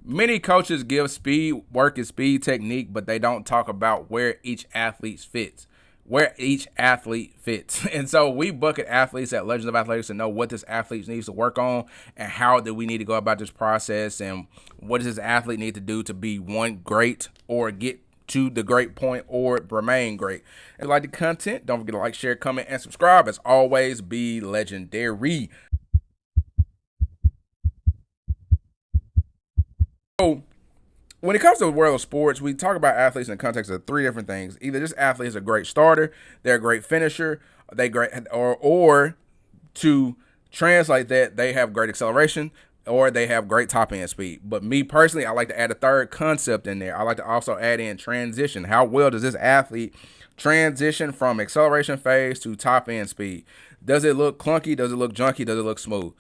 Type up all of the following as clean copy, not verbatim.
Many coaches give speed work and speed technique, but they don't talk about where each athlete fits. Where each athlete fits. And so we bucket athletes at Legends of Athletics to know what this athlete needs to work on and how do we need to go about this process and what does this athlete need to do to be one great or get to the great point or remain great. And if you like the content, don't forget to like, share, comment, and subscribe. As always, be legendary. So when it comes to the world of sports, we talk about athletes in the context of three different things. Either this athlete is a great starter, they're a great finisher, they great or to translate that, they have great acceleration or they have great top end speed. But me personally, I like to add a third concept in there. I like to also add in transition. How well does this athlete transition from acceleration phase to top end speed? Does it look clunky? Does it look junky? Does it look smooth?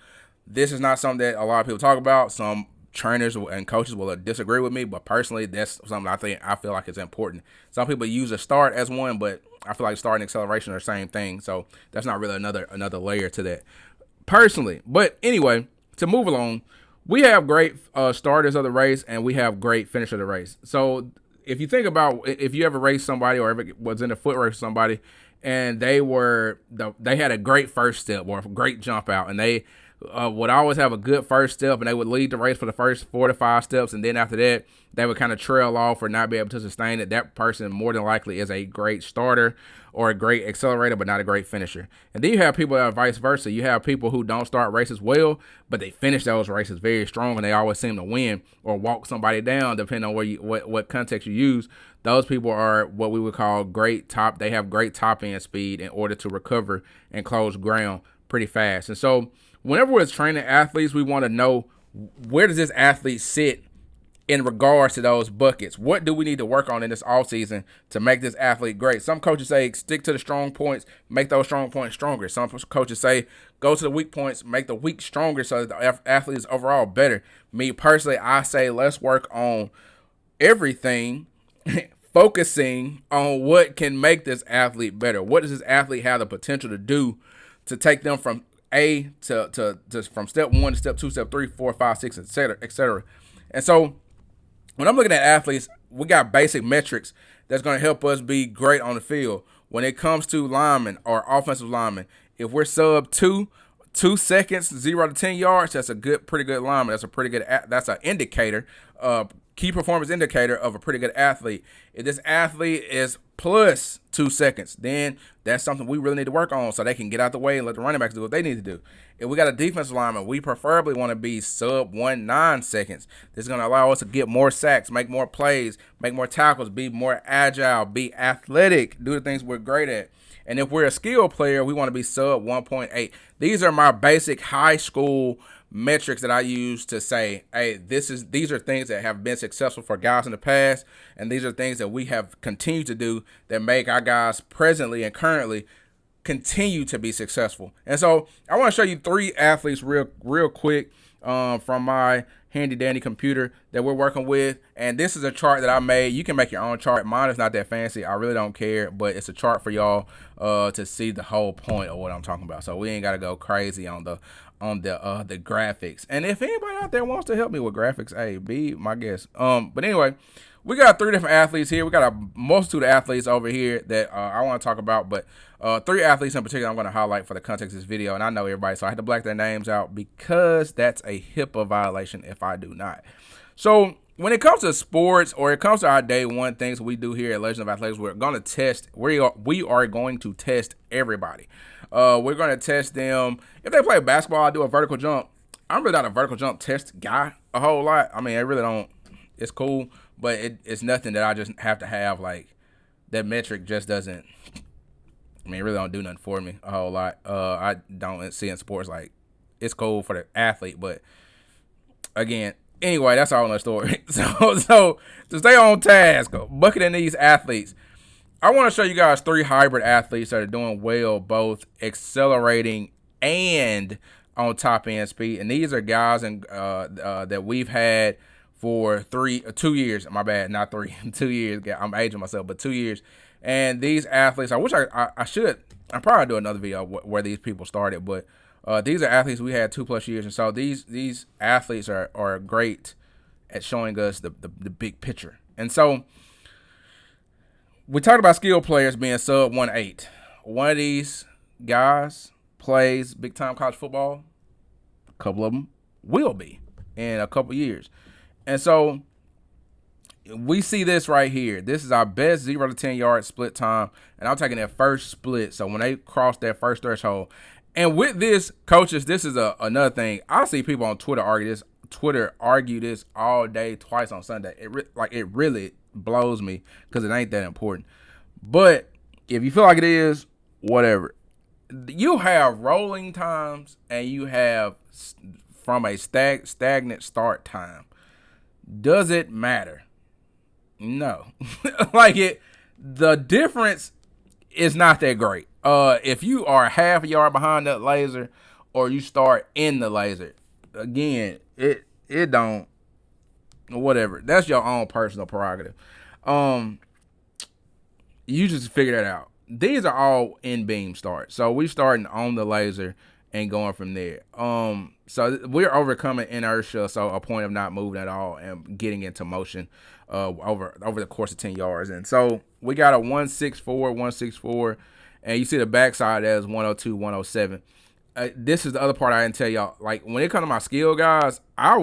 This is not something that a lot of people talk about. Some trainers and coaches will disagree with me, but personally, that's something I feel like is important. Some people use a start as one, but I feel like start and acceleration are the same thing, so that's not really another layer to that, personally. But anyway, to move along, we have great starters of the race and we have great finishers of the race. So if you think about if you ever raced somebody or ever was in a foot race with somebody and they had a great first step or a great jump out and they would always have a good first step and they would lead the race for the first 4 to 5 steps, and then after that they would kind of trail off or not be able to sustain it. That person more than likely is a great starter or a great accelerator but not a great finisher. And then you have people that are vice versa. You have people who don't start races well but they finish those races very strong and they always seem to win or walk somebody down depending on what context you use. Those people are what we would call they have great top end speed in order to recover and close ground pretty fast. And so whenever we're training athletes, we want to know where does this athlete sit in regards to those buckets. What do we need to work on in this offseason to make this athlete great? Some coaches say stick to the strong points, make those strong points stronger. Some coaches say go to the weak points, make the weak stronger so that the athlete is overall better. Me personally, I say let's work on everything, focusing on what can make this athlete better. What does this athlete have the potential to do to take them from from step 1 to step 2, step 3, 4, 5, 6, etc., etc. And so when I'm looking at athletes, we got basic metrics that's going to help us be great on the field. When it comes to linemen or offensive linemen, if we're sub 2 seconds, 0 to 10 yards, that's a pretty good lineman. That's an indicator, key performance indicator of a pretty good athlete. If this athlete is plus 2 seconds, then that's something we really need to work on so they can get out the way and let the running backs do what they need to do. If we got a defensive lineman, we preferably want to be sub 1.9 seconds. This is going to allow us to get more sacks, make more plays, make more tackles, be more agile, be athletic, do the things we're great at. And if we're a skill player, we want to be sub 1.8. These are my basic high school metrics that I use to say, hey, these are things that have been successful for guys in the past, and these are things that we have continued to do that make our guys presently and currently continue to be successful. And so I want to show you 3 athletes real quick from my handy dandy computer that we're working with. And this is a chart that I made. You can make your own chart. Mine is not that fancy. I really don't care, but it's a chart for y'all to see the whole point of what I'm talking about. So we ain't got to go crazy on the graphics. And if anybody out there wants to help me with graphics, hey, be my guest. But anyway, we got 3 different athletes here. We got a multitude of athletes over here that I want to talk about, but 3 athletes in particular I'm going to highlight for the context of this video. And I know everybody, so I had to black their names out because that's a HIPAA violation if I do not. So when it comes to sports or it comes to our day one things we do here at Legend of Athletics, we are going to test everybody. We're going to test them. If they play basketball, I do a vertical jump. I'm really not a vertical jump test guy a whole lot. I mean, I really don't. It's cool, but it's nothing that I just have to have. Like, that metric just doesn't, I mean, it really don't do nothing for me a whole lot. I don't see in sports, like, it's cool for the athlete, but again, anyway, that's all in the story. So to stay on task, bucketing these athletes, I want to show you guys 3 hybrid athletes that are doing well, both accelerating and on top end speed. And these are guys that we've had for 2 years. My bad, not 3, 2 years. I'm aging myself, but 2 years. And these athletes, I wish I should. I'll probably do another video where these people started, but these are athletes we had 2+ years, and so these athletes are great at showing us the big picture. And so we talked about skilled players being sub 1.8. One of these guys plays big time college football. A couple of them will be in a couple years. And so we see this right here. This is our best 0 to 10 yard split time. And I'm taking that first split. So when they cross that first threshold. And with this, coaches, this is another thing. I see people on Twitter argue this all day, twice on Sunday. It really blows me because it ain't that important. But if you feel like it is, whatever. You have rolling times and you have from a stagnant start time. Does it matter? No. The difference is not that great. If you are half a yard behind that laser or you start in the laser, again, it don't, whatever. That's your own personal prerogative. You just figure that out. These are all in beam starts. So we starting on the laser and going from there. So we're overcoming inertia, so a point of not moving at all and getting into motion over the course of 10 yards. And so we got a 164, and you see the backside as 102, 107. This is the other part I didn't tell y'all. Like, when it comes to my skill guys, I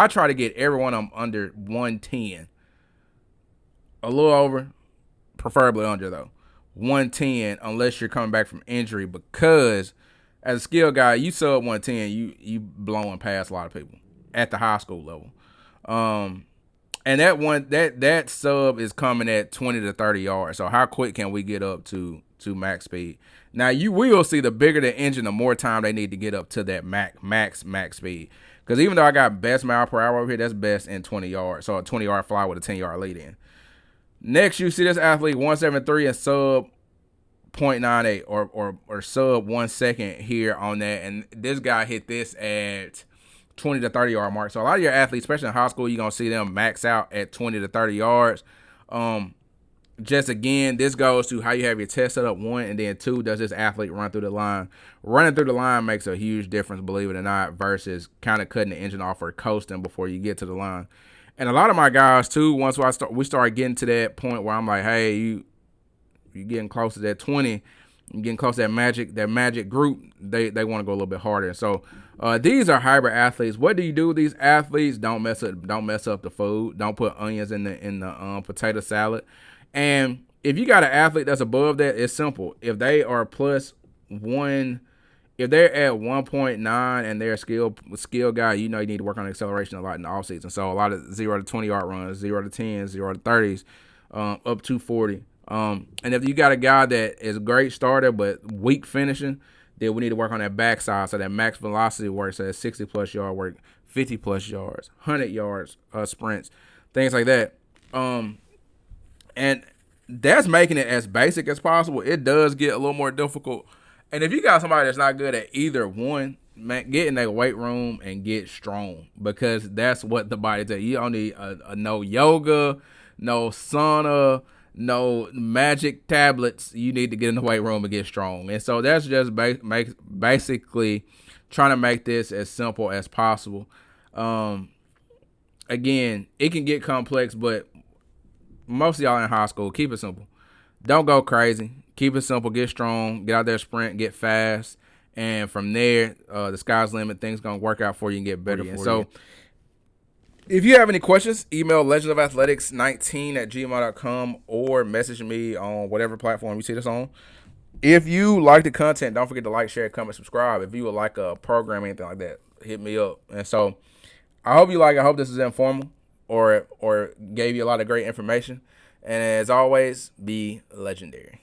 try to get every one of them under 110. A little over, preferably under, though. 110 unless you're coming back from injury, because as a skill guy, you sub 110, you blowing past a lot of people at the high school level. And that sub is coming at 20 to 30 yards. So how quick can we get up to max speed? Now you will see the bigger the engine, the more time they need to get up to that max speed. Because even though I got best mile per hour over here, that's best in 20 yards. So a 20-yard fly with a 10-yard lead in. Next, you see this athlete 173 and sub 0.98 or sub 1 second here on that. And this guy hit this at 20 to 30 yard mark. So a lot of your athletes, especially in high school, you're going to see them max out at 20 to 30 yards. Just again, this goes to how you have your test set up, 1, and then 2, does this athlete run through the line? Running through the line makes a huge difference, believe it or not, versus kind of cutting the engine off or coasting before you get to the line. And a lot of my guys too, once we start getting to that point where I'm like, hey, you're getting close to that 20, you're getting close to that magic group, they want to go a little bit harder. So these are hybrid athletes. What do you do with these athletes? Don't mess up the food. Don't put onions in the potato salad. And if you got an athlete that's above that, it's simple. If they are +1, if they're at 1.9 and they're a skill guy, you need to work on acceleration a lot in the offseason. So a lot of 0 to 20 yard runs, 0 to 10, 0 to 30s, up to 40. And if you got a guy that is a great starter but weak finishing, then we need to work on that backside so that max velocity work, so that 60-plus yard work, 50-plus yards, 100 yards sprints, things like that. And that's making it as basic as possible. It does get a little more difficult. And if you got somebody that's not good at either one, man, get in that weight room and get strong, because that's what the body does. You don't need no yoga, no sauna, no magic tablets. You need to get in the weight room and get strong. And so that's just basically trying to make this as simple as possible. Again, it can get complex, but most of y'all in high school, keep it simple. Don't go crazy. Keep it simple. Get strong. Get out there, sprint. Get fast. And from there, the sky's the limit. Things going to work out for you and get better. And so if you have any questions, email legendofathletics19@gmail.com or message me on whatever platform you see this on. If you like the content, don't forget to like, share, comment, subscribe. If you would like a program or anything like that, hit me up. And so I hope you like it. I hope this is informal or gave you a lot of great information. And as always, be legendary.